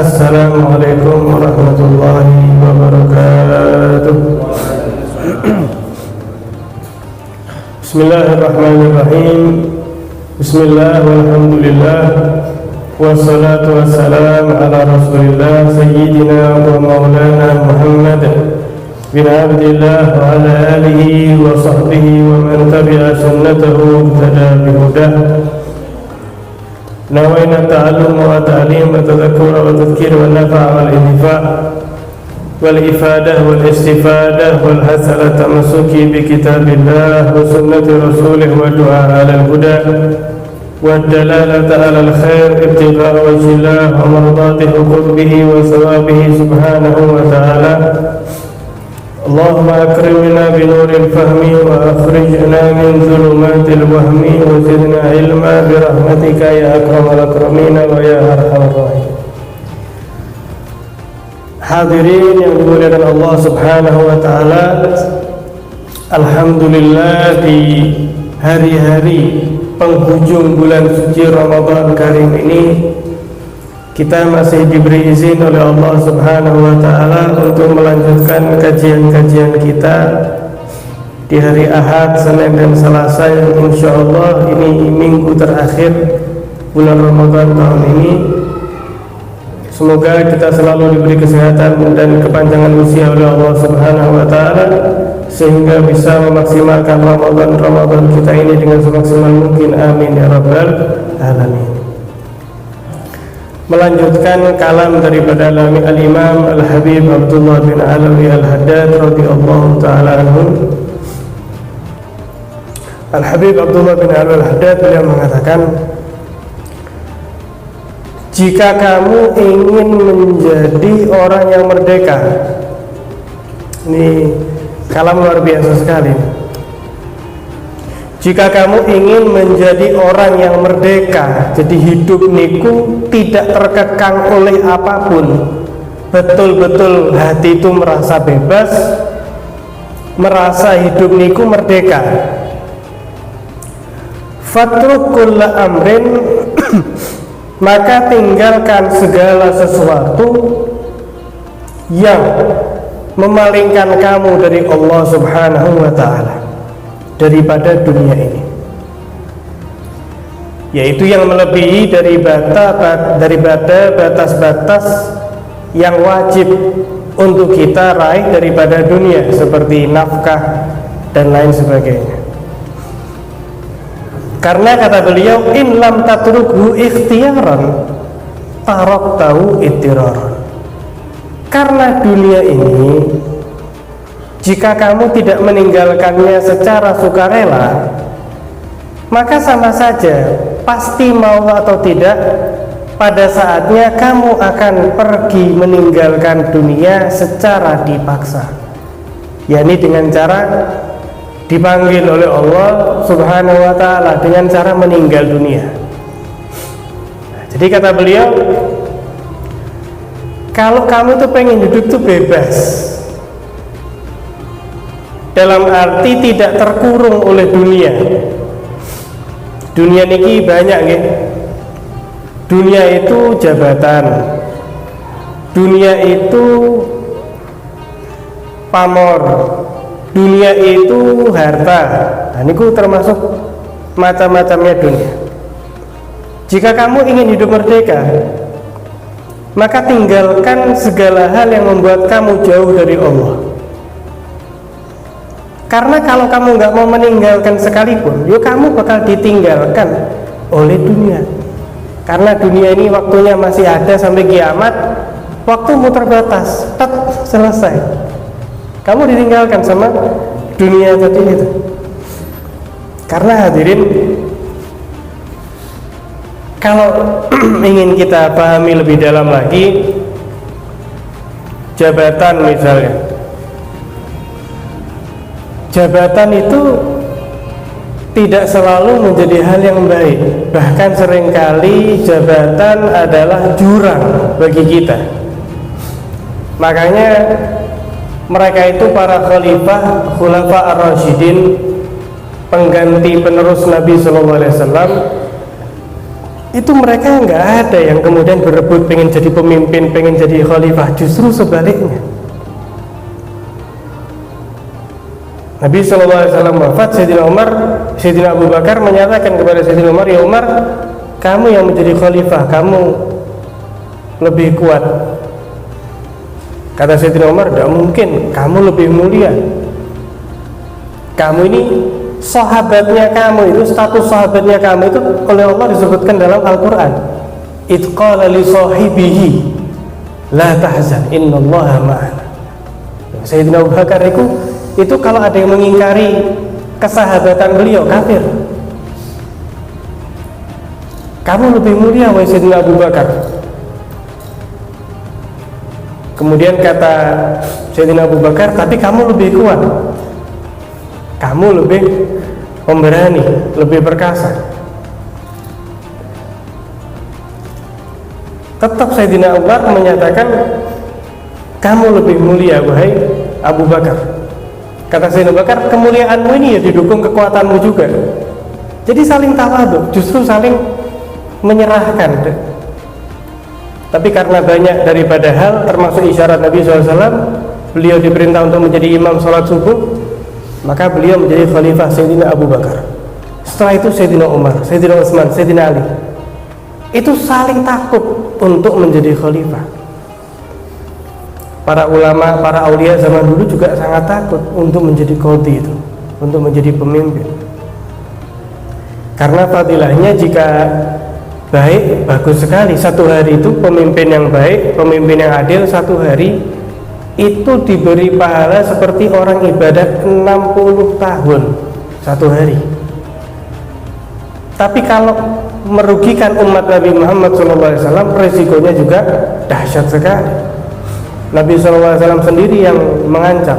Assalamualaikum warahmatullahi wabarakatuh. Bismillahirrahmanirrahim. Bismillah walhamdulillah wassalatu wassalamu ala rasulillah sayyidina wa maulana Muhammad bin Abdillah wa ala alihi wa sahbihi wa man tabi'a sunnatahu tada bihudah. Nawaina ta'allum wa ta'lim wa tadhakkur wa tadhkir wa nafa' wal intifa' wal ifadah wal istifadah wal hasalah tamassuki bi kitabillah wa sunnati rasulih wa du'a ala al-huda wa dalalata ala al-khair ibtigha wajhillah wa mardati huquqihi wa sawabihi subhanahu wa ta'ala. Allahumma akrimna bi nuril fahmi wa akhrijna min dhulumatil wahmi wa zidna ilma bi rahmatika ya akramal akramin wa ya arhamar rahimin. Hadirin yang dimuliakan Allah Subhanahu wa taala, alhamdulillah di hari-hari penghujung bulan suci Ramadan Karim ini kita masih diberi izin oleh Allah Subhanahu wa ta'ala untuk melanjutkan kajian-kajian kita di hari Ahad, Senin dan Selasa yang insyaallah ini minggu terakhir bulan Ramadan tahun ini. Semoga kita selalu diberi kesehatan dan kepanjangan usia oleh Allah Subhanahu wa ta'ala sehingga bisa memaksimalkan Ramadan kita ini dengan semaksimal mungkin. Amin ya rabbal alamin. Melanjutkan kalam daripada Al-Imam Al-Habib Abdullah bin Alawi Al-Haddad radhiyallahu ta'ala anhu. Al-Habib Abdullah bin Alawi Al-Haddad beliau mengatakan, jika kamu ingin menjadi orang yang merdeka, ini kalam luar biasa sekali. Jika kamu ingin menjadi orang yang merdeka, jadi hidup niku tidak terkekang oleh apapun, betul-betul hati itu merasa bebas, merasa hidup niku merdeka. Fatruk kulla amrin maka tinggalkan segala sesuatu yang memalingkan kamu dari Allah Subhanahu wa ta'ala, daripada dunia ini, yaitu yang melebihi daripada batas-batas yang wajib untuk kita raih daripada dunia, seperti nafkah dan lain sebagainya. Karena kata beliau, in lam tatrukhu ikhtiyaran taraktahu ittiraran. Karena dunia ini, jika kamu tidak meninggalkannya secara sukarela, maka sama saja, pasti mau atau tidak, pada saatnya kamu akan pergi meninggalkan dunia secara dipaksa, yakni dengan cara dipanggil oleh Allah Subhanahu wa ta'ala, dengan cara meninggal dunia. Jadi kata beliau, kalau kamu tuh pengen hidup tuh bebas, dalam arti tidak terkurung oleh dunia. Dunia niki banyak nggih. Dunia itu jabatan, dunia itu pamor, dunia itu harta. Nah, niku termasuk macam-macamnya dunia. Jika kamu ingin hidup merdeka, maka tinggalkan segala hal yang membuat kamu jauh dari Allah. Karena kalau kamu nggak mau meninggalkan sekalipun, yuk kamu bakal ditinggalkan oleh dunia. Karena dunia ini waktunya masih ada sampai kiamat, waktumu terbatas, selesai. Kamu ditinggalkan sama dunia tadi itu. Karena hadirin, kalau ingin kita pahami lebih dalam lagi, jabatan misalnya, jabatan itu tidak selalu menjadi hal yang baik. Bahkan seringkali jabatan adalah jurang bagi kita. Makanya mereka itu para khalifah, khulafa ar-rasyidin, pengganti penerus Nabi SAW, Itu mereka nggak ada yang kemudian berebut pengen jadi pemimpin, pengen jadi khalifah. Justru sebaliknya. Nabi SAW wafat, Sayyidina Abu Bakar menyatakan kepada Sayyidina Umar, ya Umar, kamu yang menjadi khalifah, kamu lebih kuat. Kata Sayyidina Umar, tidak mungkin, kamu lebih mulia. Kamu ini sahabatnya kamu itu, status sahabatnya kamu itu oleh Allah disebutkan dalam Al-Quran. Idh qala li sahibihi la tahzan innallaha ma'ana. Sayyidina Abu Bakar itu kalau ada yang mengingkari kesahabatan beliau, kafir. Kamu lebih mulia wahai Sayyidina Abu Bakar. Kemudian kata Sayyidina Abu Bakar, tapi kamu lebih kuat, kamu lebih pemberani, lebih perkasa. Tetap Sayyidina Umar menyatakan, kamu lebih mulia wahai Abu Bakar. Kata Sayyidina Abu Bakar, kemuliaanmu ini ya didukung kekuatanmu juga. Jadi saling tawadhu, justru saling menyerahkan. Tapi karena banyak daripada hal, termasuk isyarat Nabi SAW, beliau diperintah untuk menjadi imam sholat subuh, maka beliau menjadi khalifah Sayyidina Abu Bakar. Setelah itu Sayyidina Umar, Sayyidina Utsman, Sayyidina Ali, itu saling takut untuk menjadi khalifah. Para ulama, para aulia zaman dulu juga sangat takut untuk menjadi qadhi itu, untuk menjadi pemimpin. Karena fadilahnya jika baik, bagus sekali. Satu hari itu pemimpin yang baik, pemimpin yang adil, satu hari itu diberi pahala seperti orang ibadah 60 tahun satu hari. Tapi kalau merugikan umat Nabi Muhammad SAW, resikonya juga dahsyat sekali. Nabi SAW sendiri yang mengancam,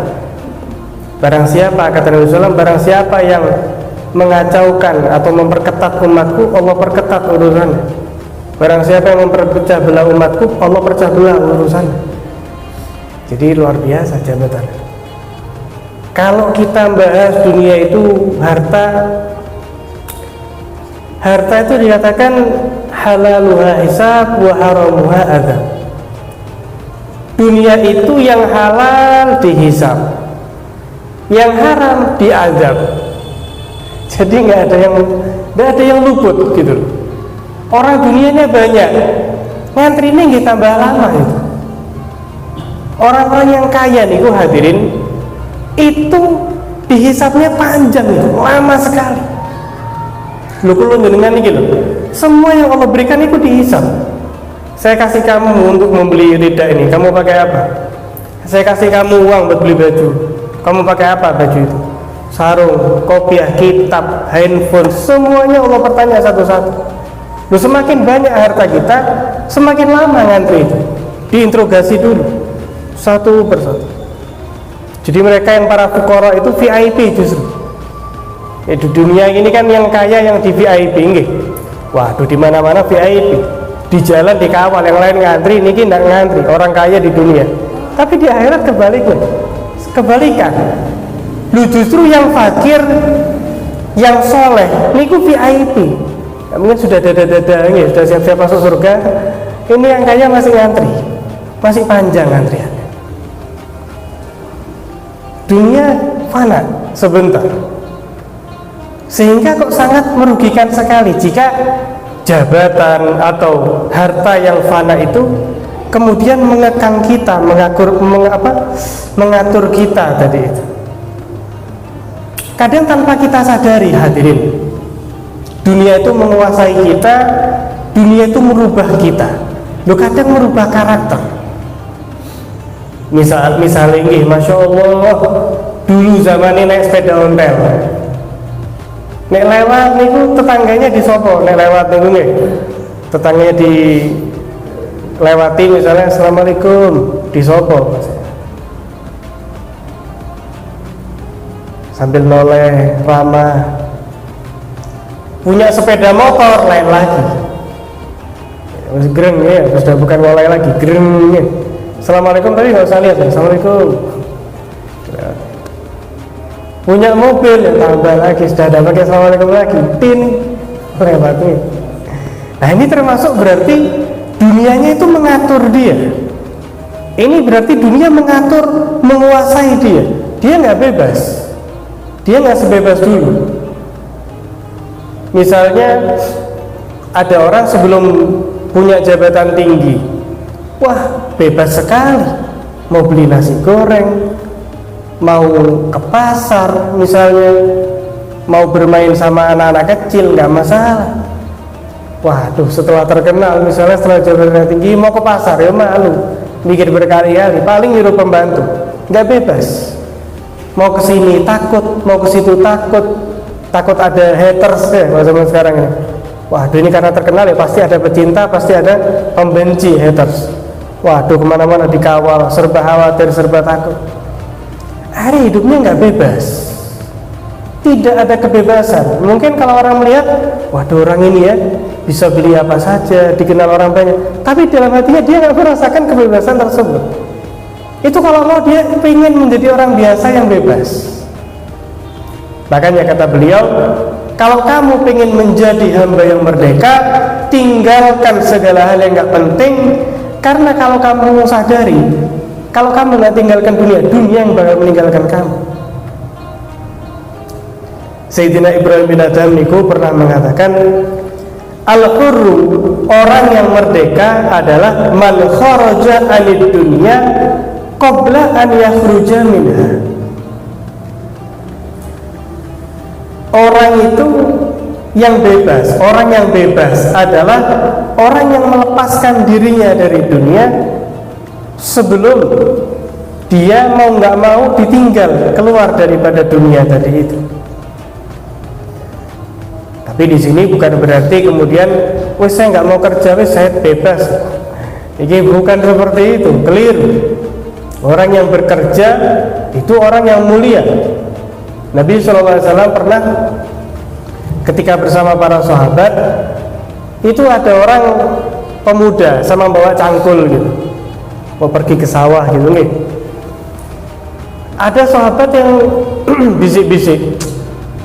barang siapa, kata Nabi SAW, barang siapa yang mengacaukan atau memperketat umatku, Allah perketat urusannya. Barang siapa yang memperpecah belah umatku, Allah pecah belah urusannya. Jadi luar biasa jabatan. Kalau kita bahas dunia itu harta itu dikatakan halaluha hisab wa haramuha adzab. Dunia itu yang halal dihisab, yang haram diazab. Jadi nggak ada yang luput gitu. Orang dunianya banyak, ngantri ini nggih tambah lama itu. Orang-orang yang kaya nih, hadirin, itu dihisabnya panjang itu, lama sekali. Lu perlu dengan ini gitu. Semua yang Allah berikan itu dihisab. Saya kasih kamu untuk membeli rida ini, kamu pakai apa? Saya kasih kamu uang buat beli baju, kamu pakai apa baju itu? Sarung, kopiah, kitab, handphone, semuanya Allah bertanya satu-satu. Loh, semakin banyak harta kita, semakin lama ngantri itu. Diinterogasi dulu satu persatu. Jadi mereka yang para fuqara itu VIP justru. Di dunia ini kan yang kaya yang di VIP nggih. Waduh, di mana-mana VIP. Di jalan dikawal, yang lain ngantri, niki ndak ngantri, orang kaya di dunia. Tapi di akhirat kebalikan. Lu justru yang fakir, yang soleh, niku VIP. Mungkin sudah dada-dada, sudah siap-siap masuk surga. Ini yang kaya masih ngantri, masih panjang antriannya. Dunia fana sebentar, sehingga kok sangat merugikan sekali jika jabatan atau harta yang fana itu kemudian mengekang kita, mengatur kita tadi itu. Kadang tanpa kita sadari, hadirin, dunia itu menguasai kita, dunia itu merubah kita. Loh, kadang merubah karakter. Misalnya ini, Masya Allah, dulu zaman ini naik sepeda ontel, nek lewat niku tetangganya di sopo, nek lewat niku nih tetangganya di lewati misalnya Assalamualaikum di sopo, sambil noleh ramah. Punya sepeda motor lain lagi, gereng ya, sudah bukan noleh lagi, gereng ya. Assalamualaikum tadi nggak usah lihat ya, Assalamualaikum. Punya mobil, tambah lagi, sudah ada pakai Assalamualaikum lagi, tin lewat nih. Nah ini termasuk berarti dunianya itu mengatur dia. Ini berarti dunia mengatur, menguasai dia. Dia nggak bebas. Dia nggak sebebas dulu. Misalnya ada orang sebelum punya jabatan tinggi, wah bebas sekali, mau beli nasi goreng, mau ke pasar misalnya, mau bermain sama anak-anak kecil nggak masalah. Waduh, setelah terkenal misalnya, setelah jabatan tinggi mau ke pasar ya malu, mikir berkali-kali, paling nyuruh pembantu, nggak bebas. Mau ke sini takut, mau ke situ takut ada haters ya zaman sekarang ini. Waduh, ini karena terkenal ya pasti ada pecinta, pasti ada pembenci, haters. Waduh, kemana-mana dikawal, serba khawatir, serba takut. Hari hidupnya nggak bebas, tidak ada kebebasan. Mungkin kalau orang melihat, waduh orang ini ya bisa beli apa saja, dikenal orang banyak, tapi dalam hatinya dia nggak merasakan kebebasan tersebut. Itu kalau mau dia ingin menjadi orang biasa yang bebas. Makanya kata beliau, kalau kamu ingin menjadi hamba yang merdeka, tinggalkan segala hal yang nggak penting. Karena kalau kamu sadari, kalau kamu nggak tinggalkan dunia, dunia yang bakal meninggalkan kamu. Sayyidina Ibrahim bin Adham niku pernah mengatakan, al-hurru, orang yang merdeka adalah man kharaja anid dunya qabla an yakhruja minha. Orang itu yang bebas, orang yang bebas adalah orang yang melepaskan dirinya dari dunia sebelum dia mau nggak mau ditinggal keluar daripada dunia tadi itu. Tapi di sini bukan berarti kemudian, wes saya nggak mau kerja, wes saya bebas. Ini bukan seperti itu, keliru. Orang yang bekerja itu orang yang mulia. Nabi SAW pernah ketika bersama para sahabat, itu ada orang pemuda sama bawa cangkul gitu, mau pergi ke sawah gitu nih. Ada sahabat yang bisik-bisik,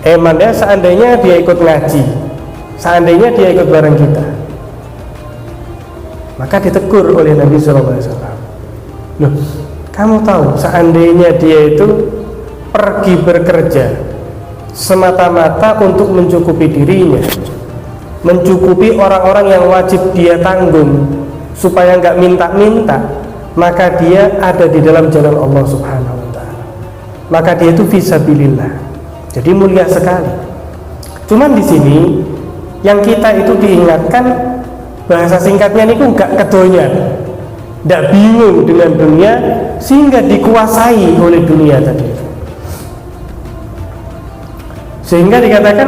emangnya seandainya dia ikut ngaji, seandainya dia ikut bareng kita. Maka ditegur oleh Nabi SAW. Loh, kamu tahu seandainya dia itu pergi bekerja semata-mata untuk mencukupi dirinya, mencukupi orang-orang yang wajib dia tanggung supaya nggak minta-minta, maka dia ada di dalam jalan Allah Subhanahu wa ta'ala, maka dia itu fisabilillah. Jadi mulia sekali. Cuman di sini yang kita itu diingatkan, bahasa singkatnya ini nggak kedonyan, nggak bingung dengan dunia sehingga dikuasai oleh dunia tadi. Sehingga dikatakan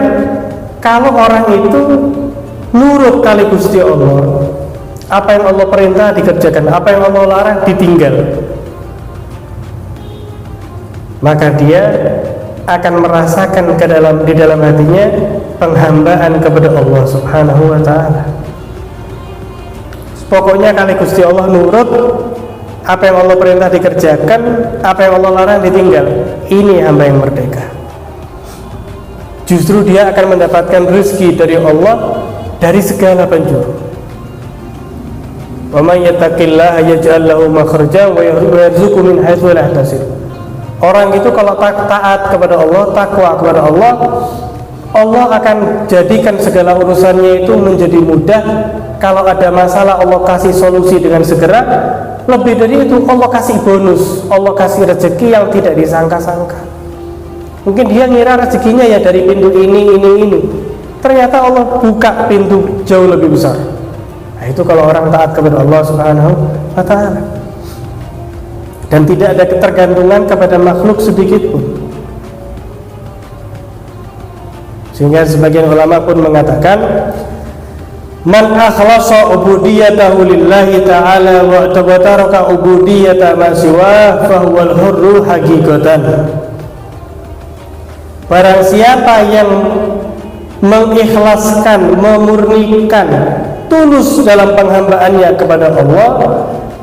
kalau orang itu nurut kali Gusti Allah, apa yang Allah perintah dikerjakan, apa yang Allah larang ditinggal, maka dia akan merasakan di dalam hatinya penghambaan kepada Allah Subhanahu wa ta'ala. Pokoknya kali Gusti Allah nurut, apa yang Allah perintah dikerjakan, apa yang Allah larang ditinggal. Ini hamba yang merdeka. Justru dia akan mendapatkan rezeki dari Allah dari segala penjuru. Wa may yattaqillaha yaj'al lahu makhraja wa yarzuqhu min haitsu la yahtasib. Orang itu kalau taat kepada Allah, takwa kepada Allah, Allah akan jadikan segala urusannya itu menjadi mudah. Kalau ada masalah Allah kasih solusi dengan segera. Lebih dari itu Allah kasih bonus, Allah kasih rezeki yang tidak disangka-sangka. Mungkin dia ngira rezekinya ya dari pintu ini. Ternyata Allah buka pintu jauh lebih besar. Nah, itu kalau orang taat kepada Allah Subhanahu wa ta'ala. Dan tidak ada ketergantungan kepada makhluk sedikit pun. Sehingga sebagian ulama pun mengatakan, man akhlasa ubudiyatahu lillahi ta'ala wa taraka ubudiyata ma siwa fa huwal hurru haqiqatan. Barang siapa yang mengikhlaskan, memurnikan, tulus dalam penghambaannya kepada Allah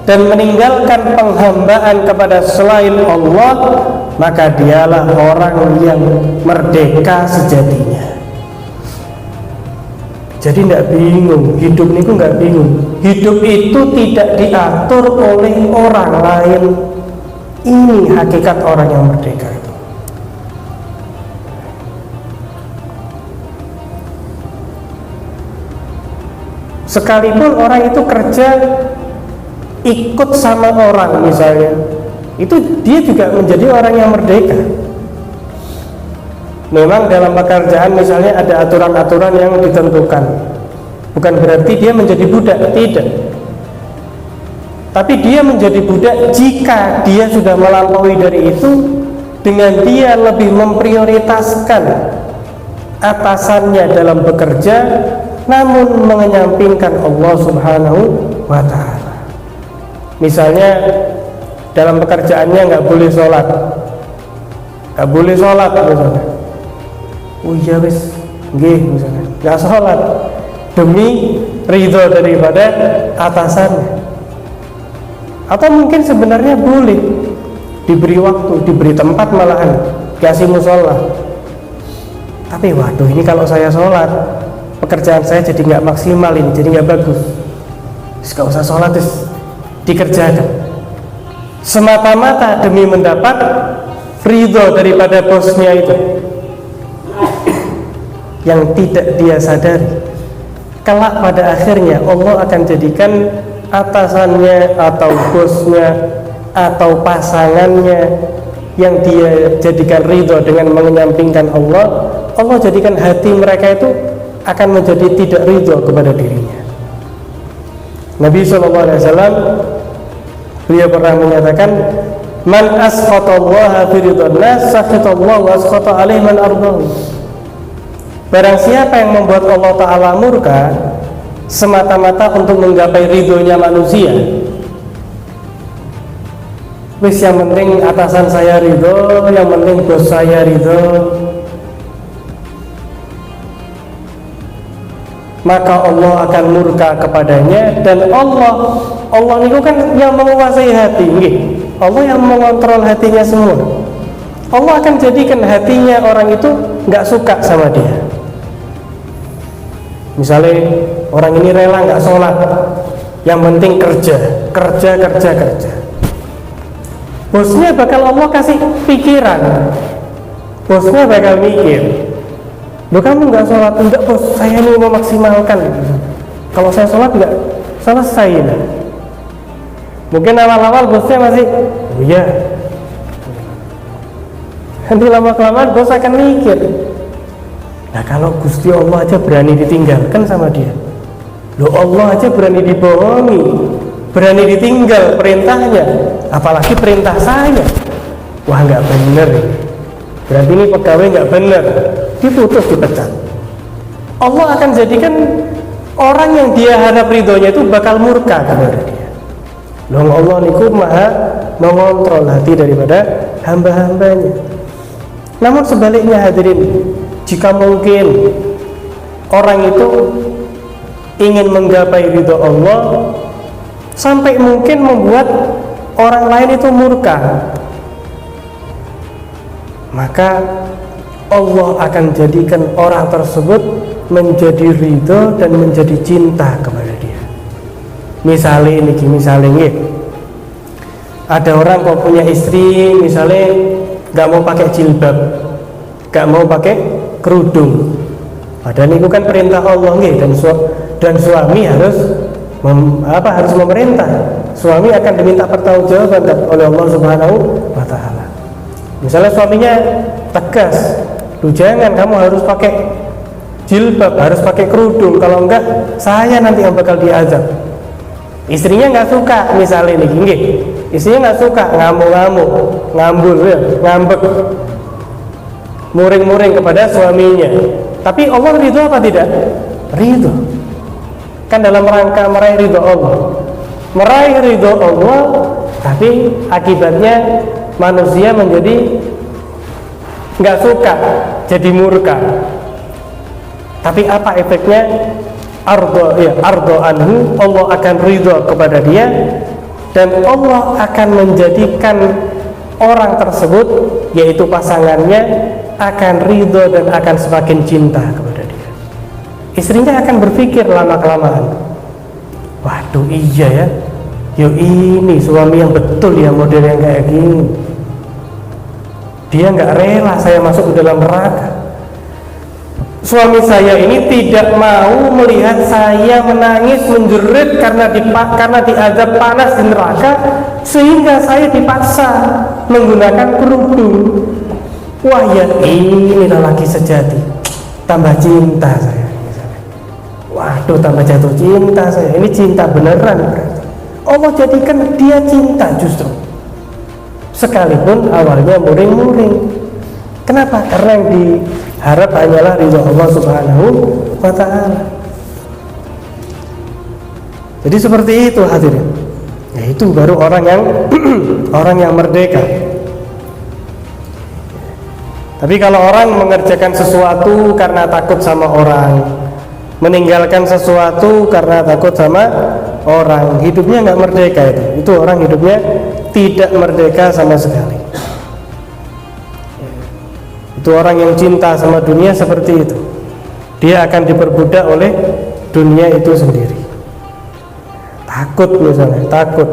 dan meninggalkan penghambaan kepada selain Allah, maka dialah orang yang merdeka sejatinya. Jadi tidak bingung, hidup itu nggak bingung. Hidup itu tidak diatur oleh orang lain. Ini hakikat orang yang merdeka itu. Sekalipun orang itu kerja ikut sama orang misalnya, itu dia juga menjadi orang yang merdeka. Memang dalam pekerjaan misalnya ada aturan-aturan yang ditentukan, bukan berarti dia menjadi budak, tidak. Tapi dia menjadi budak jika dia sudah melampaui dari itu, dengan dia lebih memprioritaskan atasannya dalam bekerja, namun menyampingkan Allah Subhanahu wa ta'ala. Misalnya dalam pekerjaannya nggak boleh sholat misalnya. Oh iya wis, nggih misalnya, nggak sholat demi ridho daripada atasannya. Atau mungkin sebenarnya boleh diberi waktu, diberi tempat, malahan kasih musola. Tapi waduh, ini kalau saya sholat pekerjaan saya jadi nggak maksimal, ini jadi nggak bagus. Nggak usah sholat, dikerjakan semata-mata demi mendapat ridho daripada bosnya itu, yang tidak dia sadari kelak pada akhirnya Allah akan jadikan atasannya atau bosnya atau pasangannya yang dia jadikan ridho dengan menyampingkan Allah, Allah jadikan hati mereka itu akan menjadi tidak ridho kepada dirinya. Nabi SAW beliau pernah menyatakan, man asqatallaha fi ridwan nas sakhatallahu wa asqata alaihi man ardahu. Barang siapa yang membuat Allah Ta'ala murka semata-mata untuk menggapai ridhonya manusia, wis yang penting atasan saya ridho, yang penting bos saya ridho, maka Allah akan murka kepadanya. Dan Allah itu kan yang menguasai hati, Allah yang mengontrol hatinya semua. Allah akan jadikan hatinya orang itu nggak suka sama dia. Misalnya orang ini rela nggak sholat, yang penting kerja. Bosnya bakal Allah kasih pikiran, bosnya bakal mikir, loh kamu nggak sholat? Enggak bos, saya ini memaksimalkan. Kalau saya sholat nggak selesai. Mungkin awal-awal bosnya masih, oh iya. Nanti lama-kelamaan bos akan mikir, nah kalau Gusti Allah aja berani ditinggalkan sama dia, loh Allah aja berani dibohongi, berani ditinggal perintahnya, apalagi perintah saya. Wah nggak bener, berarti ini pegawai nggak bener, diputus, dipecat. Allah akan jadikan orang yang dia harap ridhonya itu bakal murka kepada dia. Loh Allah niku maha mengontrol hati daripada hamba-hambanya. Namun sebaliknya hadirin, jika mungkin orang itu ingin menggapai ridho Allah sampai mungkin membuat orang lain itu murka, maka Allah akan jadikan orang tersebut menjadi ridho dan menjadi cinta kepada dia. Misalnya ada orang kok punya istri, misalnya nggak mau pakai jilbab, nggak mau pakai kerudung, padahal itu kan perintah Allah, dan suami harus harus memerintah. Suami akan diminta pertanggungjawaban oleh Allah Subhanahu wa ta'ala. Misalnya suaminya tegas, lu jangan, kamu harus pakai jilbab, harus pakai kerudung, kalau enggak saya nanti yang bakal diazab. Istrinya nggak suka, misalnya istrinya nggak suka, ngamuk-ngamuk, ngambul, ngambek, muring-muring kepada suaminya. Tapi Allah ridho apa tidak? Ridho. Kan dalam rangka meraih ridho Allah. Meraih ridho Allah, tapi akibatnya manusia menjadi nggak suka, jadi murka. Tapi apa efeknya? Ardo anhu, Allah akan ridho kepada dia, dan Allah akan menjadikan orang tersebut, yaitu pasangannya, akan ridho dan akan semakin cinta kepada dia. istrinya akan berpikir lama-kelamaan, waduh iya ya, yo ini suami yang betul ya, model yang kayak gini. Dia nggak rela saya masuk ke dalam neraka. Suami saya ini tidak mau melihat saya menangis menjerit karena diazab panas di neraka, sehingga saya dipaksa menggunakan kerudung. Wah ya, ini lelaki sejati. Tambah cinta saya. Waduh, tambah jatuh cinta saya. Ini cinta beneran berarti. Allah jadikan dia cinta justru, sekalipun awalnya muring-muring. Kenapa? Karena yang diharap hanyalah ridho Allah Subhanahu wa ta'ala. Jadi seperti itu hadirin. Ya, itu baru orang yang orang yang merdeka. Tapi kalau orang mengerjakan sesuatu karena takut sama orang, meninggalkan sesuatu karena takut sama orang, hidupnya nggak merdeka. Itu orang hidupnya tidak merdeka sama sekali. Itu orang yang cinta sama dunia seperti itu. Dia akan diperbudak oleh dunia itu sendiri. Takut misalnya, takut.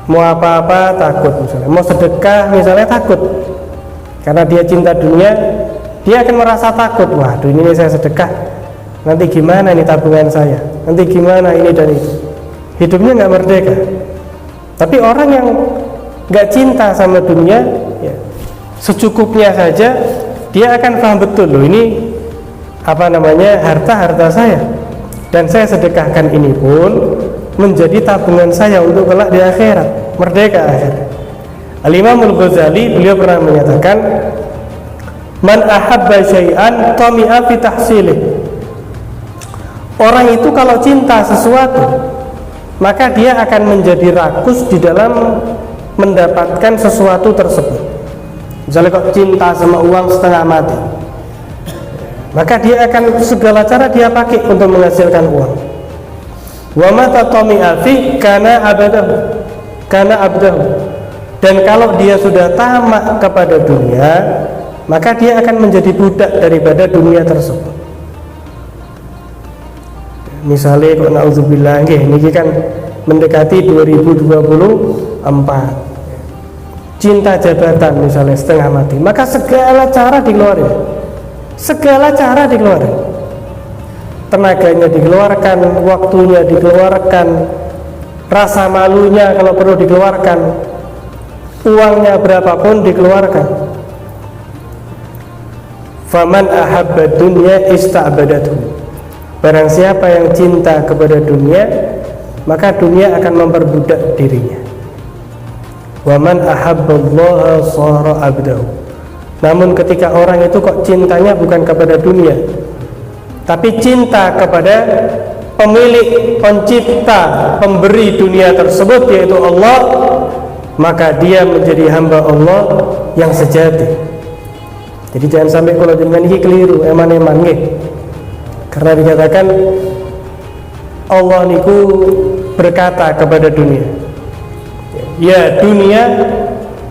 Mau apa-apa takut misalnya. Mau sedekah misalnya takut. Karena dia cinta dunia, dia akan merasa takut. Waduh, ini saya sedekah, nanti gimana nih tabungan saya? Nanti gimana ini dan itu. Hidupnya nggak merdeka. Tapi orang yang nggak cinta sama dunia, ya, secukupnya saja, dia akan paham betul loh, ini harta saya, dan saya sedekahkan ini pun menjadi tabungan saya untuk kelak di akhirat, merdeka akhirat. Al-Imam Al-Ghazali beliau pernah menyatakan, man ahabba syai'an tami'a fi tahsilih. Orang itu kalau cinta sesuatu, maka dia akan menjadi rakus di dalam mendapatkan sesuatu tersebut. Misalnya kok cinta sama uang setengah mati, maka dia akan segala cara dia pakai untuk menghasilkan uang. Wa mata tami'a fi kana abdahu. Dan kalau dia sudah tamak kepada dunia, maka dia akan menjadi budak daripada dunia tersebut. Misalnya kok naudzubillah nggih niki kan mendekati 2024. Cinta jabatan misalnya setengah mati, maka segala cara dikeluarin, tenaganya dikeluarkan, waktunya dikeluarkan, rasa malunya kalau perlu dikeluarkan, uangnya berapapun dikeluarkan. Faman ahabba dunya ista'badathu. Barang siapa yang cinta kepada dunia, maka dunia akan memperbudak dirinya. Waman ahabballaha shara abdahu. Namun ketika orang itu kok cintanya bukan kepada dunia, tapi cinta kepada pemilik, pencipta, pemberi dunia tersebut, yaitu Allah, maka dia menjadi hamba Allah yang sejati. Jadi jangan sampai kalau dengan ini keliru, eman-eman nggih. Karena dikatakan Allah niku berkata kepada dunia, ya dunia,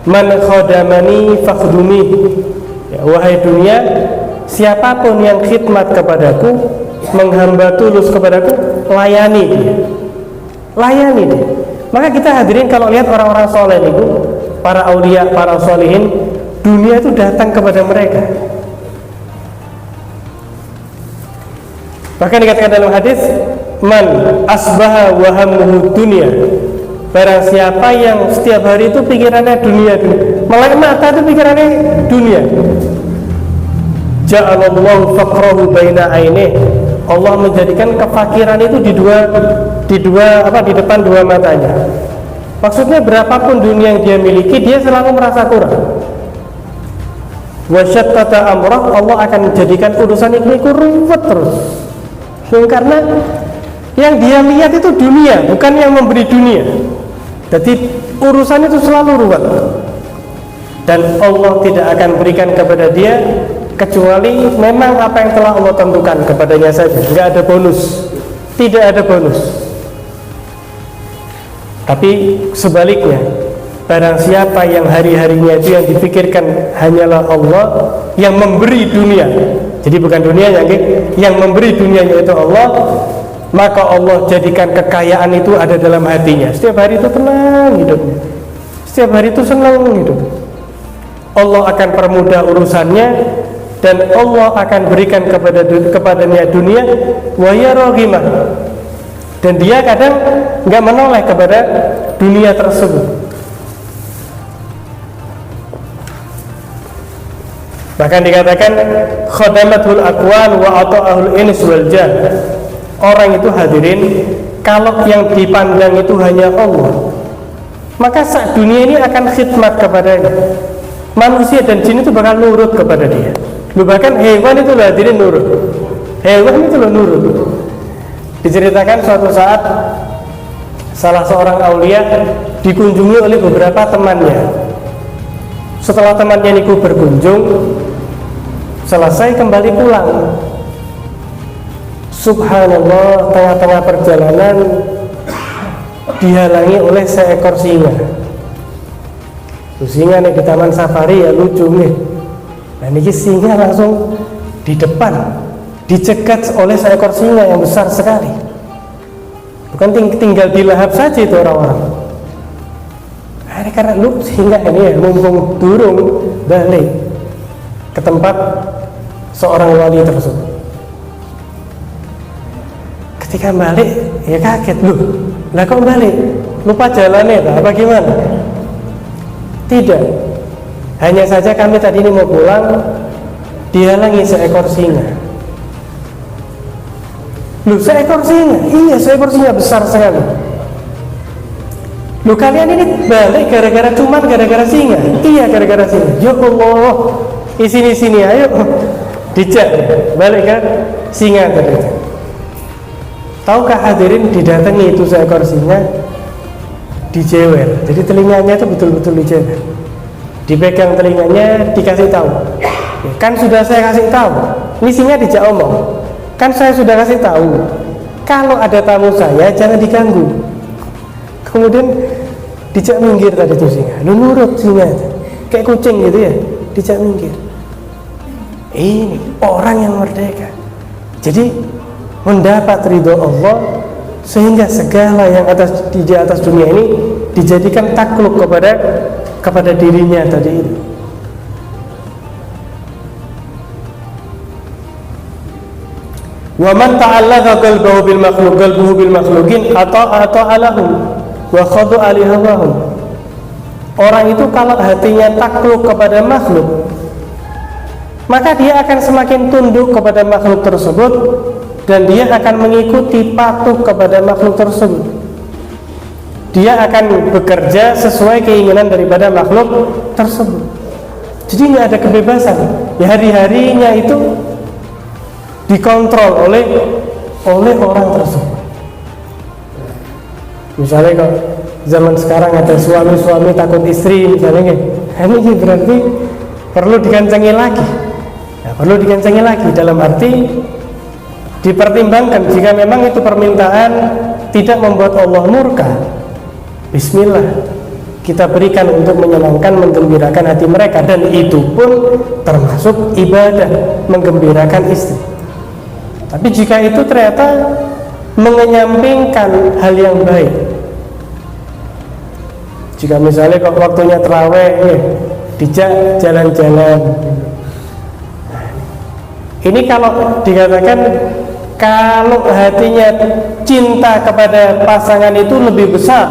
man khadamani fakhdumi. Ya, wahai dunia, siapapun yang khidmat kepadaku, menghamba tulus kepadaku, layani dia. Maka kita hadirin kalau lihat orang-orang soleh itu, para aulia, para solihin, dunia itu datang kepada mereka. Bahkan dikatakan dalam hadis, man asbaha wa hammuhu dunya. Barang siapa yang setiap hari itu pikirannya dunia, melek mata itu pikirannya dunia, ja'alallahu faqrahu baina ainih. Allah menjadikan kefakiran itu di depan dua matanya. Maksudnya berapapun dunia yang dia miliki, dia selalu merasa kurang. Wa syattata amrah, Allah akan menjadikan urusan ini ruwet terus. Karena yang dia lihat itu dunia, bukan yang memberi dunia. Jadi urusan itu selalu ruwet, dan Allah tidak akan berikan kepada dia kecuali memang apa yang telah Allah tentukan kepadanya saja. Tidak ada bonus, tidak ada bonus. Tapi sebaliknya, barang siapa yang hari-harinya itu yang dipikirkan hanyalah Allah yang memberi dunia, jadi bukan dunianya, yang memberi dunia yaitu Allah, maka Allah jadikan kekayaan itu ada dalam hatinya. Setiap hari itu tenang hidupnya, setiap hari itu senang hidup. Allah akan permudah urusannya, dan Allah akan berikan kepadanya dunia wa yarghimah, dan dia kadang nggak menoleh kepada dunia tersebut. Bahkan dikatakan khadamatul aqwan wa ata'ahul ins wal jah. Orang itu hadirin, kalau yang dipandang itu hanya Allah, maka saat dunia ini akan khidmat kepadanya. Manusia dan jin itu bakal nurut kepada dia. Bahkan hewan itu hadirin nurut. Hewan itu nurut. Diceritakan suatu saat salah seorang aulia dikunjungi oleh beberapa temannya. Setelah temannya niku berkunjung, selesai kembali pulang. Subhanallah, tengah-tengah perjalanan dihalangi oleh seekor singa. Singa nih di taman safari ya lucu nih. Nah ini singa langsung di depan dicegat oleh seekor singa yang besar sekali. Bukan tinggal dilahap saja itu orang-orang. Ini karena lu singa ini ya mumpung durung balik ke tempat seorang wali tersebut. Ketika balik ya kaget, lah kok balik? Lupa jalannya apa gimana? Tidak, hanya saja kami tadi ini mau pulang dihalangi seekor singa. Seekor singa? Iya, seekor singa besar sekali. Kalian ini balik gara-gara singa? Iya, gara-gara singa. Ya Allah, sini ayo dijak balik kan singa tadi. Tahukah hadirin, didatangi itu seekor singa, dijewer. Jadi telinganya itu betul-betul dijewer. Dipegang telinganya, dikasih tahu. Kan sudah saya kasih tahu. Ini singa dijak omong. Kan saya sudah kasih tahu. Kalau ada tamu saya jangan diganggu. Kemudian dijak minggir tadi itu singa. Nurut singa itu. Kayak kucing gitu ya, dijak minggir. Ini orang yang merdeka. Jadi mendapat ridho Allah, sehingga segala yang di atas dunia ini dijadikan takluk kepada dirinya tadi itu. Wa man ta'allaqa qalbuhu bil makhluqin ata'a lahum wa khada'a li hawahum. Orang itu kalau hatinya takluk kepada makhluk, maka dia akan semakin tunduk kepada makhluk tersebut, dan dia akan mengikuti patuh kepada makhluk tersebut. Dia akan bekerja sesuai keinginan daripada makhluk tersebut. Jadi nggak ada kebebasan. Ya, hari-harinya itu dikontrol oleh orang tersebut. Misalnya kalau zaman sekarang ada suami takut istri misalnya, ini berarti perlu dikencengi lagi. Nah, perlu dikencengi lagi dalam arti dipertimbangkan, jika memang itu permintaan tidak membuat Allah murka, bismillah, kita berikan untuk menyenangkan, menggembirakan hati mereka, dan itu pun termasuk ibadah, menggembirakan istri. Tapi jika itu ternyata mengenyampingkan hal yang baik, jika misalnya kalau waktunya terawih dijak jalan-jalan, ini kalau dikatakan kalau hatinya cinta kepada pasangan itu lebih besar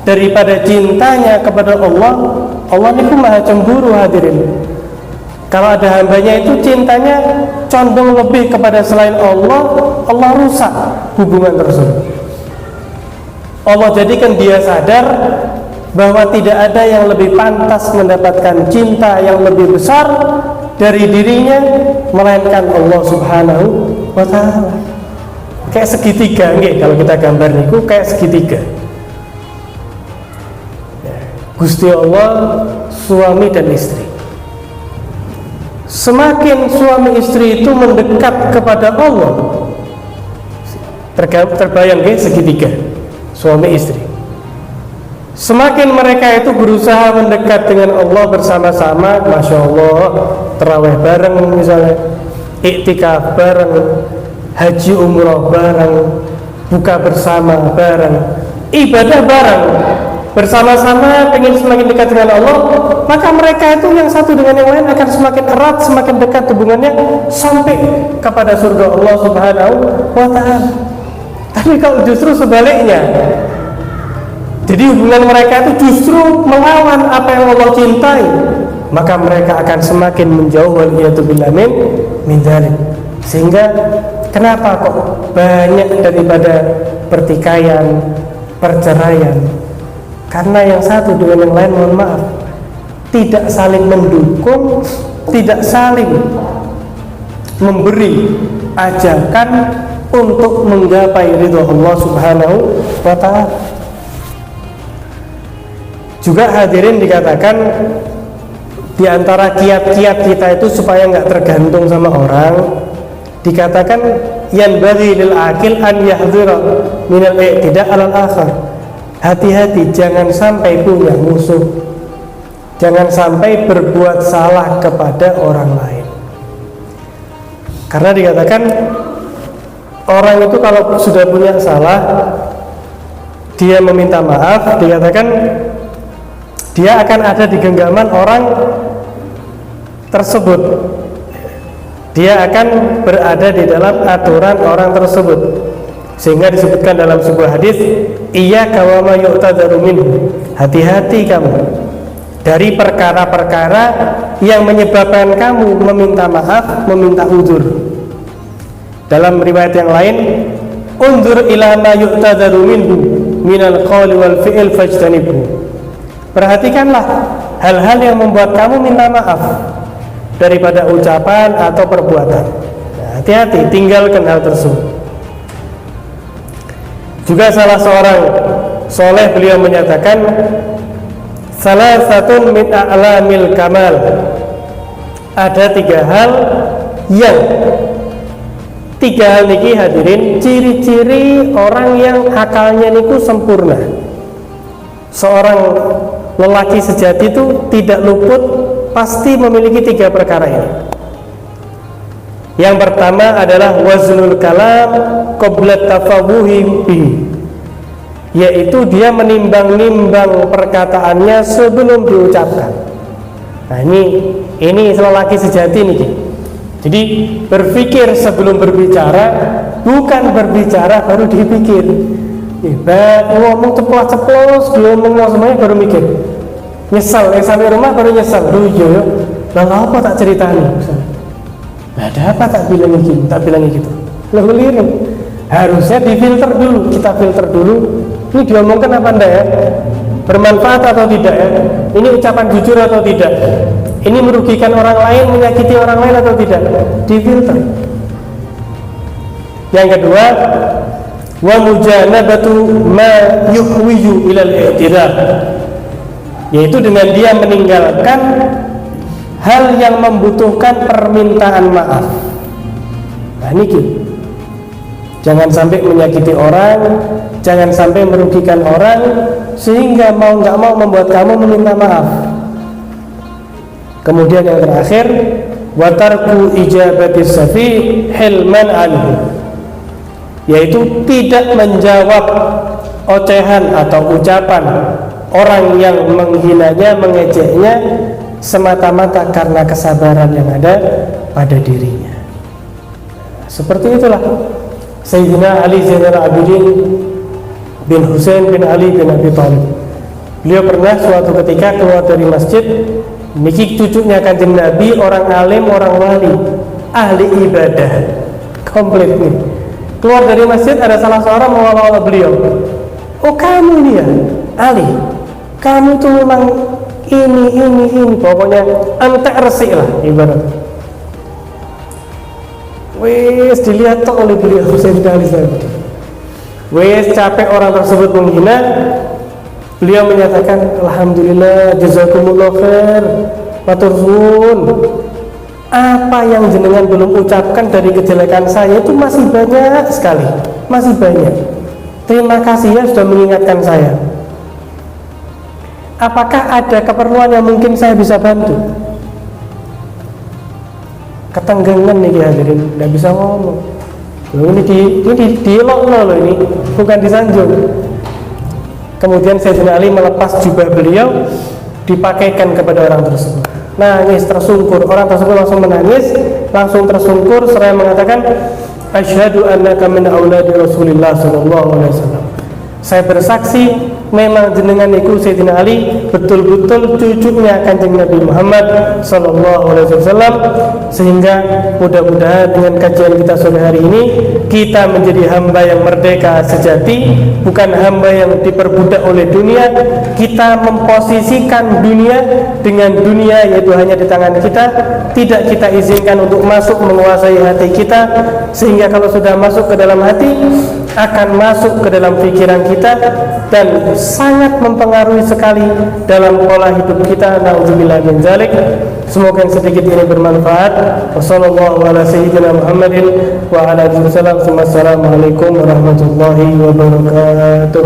daripada cintanya kepada Allah, Allah itu maha cemburu hadirin. Kalau ada hambanya itu cintanya condong lebih kepada selain Allah, Allah rusak hubungan tersebut. Allah jadikan dia sadar bahwa tidak ada yang lebih pantas mendapatkan cinta yang lebih besar dari dirinya melainkan Allah Subhanahu wa ta'ala. Kayak segitiga nggih, kalau kita gambar niku kayak segitiga. Gusti Allah, suami dan istri. Semakin suami istri itu mendekat kepada Allah, terbayang nggih segitiga suami istri. Semakin mereka itu berusaha mendekat dengan Allah bersama-sama, Masya Allah, terawih bareng misalnya, iktikaf bareng, haji umroh bareng, buka bersama bareng, ibadah bareng, bersama-sama pengen semakin dekat dengan Allah, maka mereka itu yang satu dengan yang lain akan semakin erat, semakin dekat hubungannya sampai kepada surga Allah Subhanahu wa Ta'ala. Tapi kalau justru sebaliknya, jadi hubungan mereka itu justru melawan apa yang Allah cintai, maka mereka akan semakin menjauh, waliyatubillah min dzalik. Sehingga kenapa kok banyak daripada pertikaian, perceraian? Karena yang satu dengan yang lain, mohon maaf, tidak saling mendukung, tidak saling memberi ajakan untuk menggapai ridho Allah Subhanahu wa Ta'ala. Juga hadirin dikatakan di antara kiat-kiat kita itu supaya nggak tergantung sama orang, dikatakan yanbaghi lil akil an yahdhira min al-i'tida' alal akhar. Hati-hati, jangan sampai punya musuh, jangan sampai berbuat salah kepada orang lain. Karena dikatakan orang itu kalau sudah punya salah, dia meminta maaf, dikatakan dia akan ada di genggaman orang tersebut, dia akan berada di dalam aturan orang tersebut. Sehingga disebutkan dalam sebuah hadis, iyyaka wa ma yu'tadzaru minhu, hati-hati kamu dari perkara-perkara yang menyebabkan kamu meminta maaf, meminta uzur. Dalam riwayat yang lain, unzur ila ma yu'tadzaru minhu minal qawli wal fi'il fajtanibhu, perhatikanlah hal-hal yang membuat kamu minta maaf daripada ucapan atau perbuatan. Nah, hati-hati, tinggalkan hal tersebut. Juga salah seorang soleh, beliau menyatakan salasatun min a'lamil kamal, ada tiga hal niki hadirin ciri-ciri orang yang akalnya niku sempurna. Seorang lelaki sejati itu tidak luput, pasti memiliki tiga perkara ini. Yang pertama adalah waznul kalam qabla tafawuhi bihi, yaitu dia menimbang-nimbang perkataannya sebelum diucapkan. Nah, ini lelaki sejati nih. Jadi berpikir sebelum berbicara, bukan berbicara baru dipikir. Ngomong ceplos-ceplos, ngomong semuanya baru mikir. Nyesal, sampai rumah baru nyesal. Iya, lalu apa tak ceritani? Ada apa tak bilang gitu? Lalu keliru. Harusnya difilter dulu, kita filter dulu. Ini diomongkan apa enggak ya? Bermanfaat atau tidak ya? Ini ucapan jujur atau tidak? Ini merugikan orang lain, menyakiti orang lain atau tidak? Difilter. Yang kedua, wa mujanabatu ma yuhwiju ilal i'tiraf, yaitu dengan dia meninggalkan hal yang membutuhkan permintaan maaf. Nah, ini jangan sampai menyakiti orang, jangan sampai merugikan orang sehingga mau nggak mau membuat kamu meminta maaf. Kemudian yang terakhir, wa tarku ijabati safi hilman anhu, yaitu tidak menjawab ocehan atau ucapan orang yang menghinanya, mengejeknya semata-mata karena kesabaran yang ada pada dirinya. Seperti itulah Sayyidina Ali Zainal Abidin bin Husain bin Ali bin Abi Thalib. Beliau pernah suatu ketika keluar dari masjid, niki cucunya Kanjeng Nabi, orang alim, orang wali, ahli ibadah, komplit nih. Keluar dari masjid, ada salah seorang mengawal beliau. Oh, kamu ini ya, Ali, kamu tuh memang ini, pokoknya entek resik lah ibarat. Wes dilihat toh oleh beliau Husain bin Ali. Wes capek orang tersebut menghina, beliau menyatakan alhamdulillah jazakumullah khair, matur suwun. Apa yang jenengan belum ucapkan dari kejelekan saya itu masih banyak sekali, masih banyak. Terima kasih ya sudah mengingatkan saya. apakah ada keperluan yang mungkin saya bisa bantu? Ketenggengan nih hadirin, tidak bisa ngomong. Ini dielok loh ini, bukan disanjung. Kemudian Sayyidina Ali melepas jubah beliau, dipakaikan kepada orang tersebut. Nangis tersungkur, orang tersebut langsung menangis, langsung tersungkur seraya mengatakan, asyhadu annaka min auladi Rasulillah sallallahu alaihi wasallam. Saya bersaksi memang jenengan iku Sayyidina Ali betul-betul cucunya Kanjeng Nabi Muhammad sallallahu alaihi wasallam, sehingga mudah-mudahan dengan kajian kita sore hari ini kita menjadi hamba yang merdeka sejati, bukan hamba yang diperbudak oleh dunia. Kita memposisikan dunia dengan dunia, yaitu hanya di tangan kita, tidak kita izinkan untuk masuk menguasai hati kita, sehingga kalau sudah masuk ke dalam hati akan masuk ke dalam pikiran kita dan sangat mempengaruhi sekali dalam pola hidup kita. Nauzubillah min dzalik. Semoga yang sedikit ini bermanfaat. Wassallallahu ala sayyidina Muhammadin wa ala alihi wasallam. Assalamualaikum warahmatullahi wabarakatuh.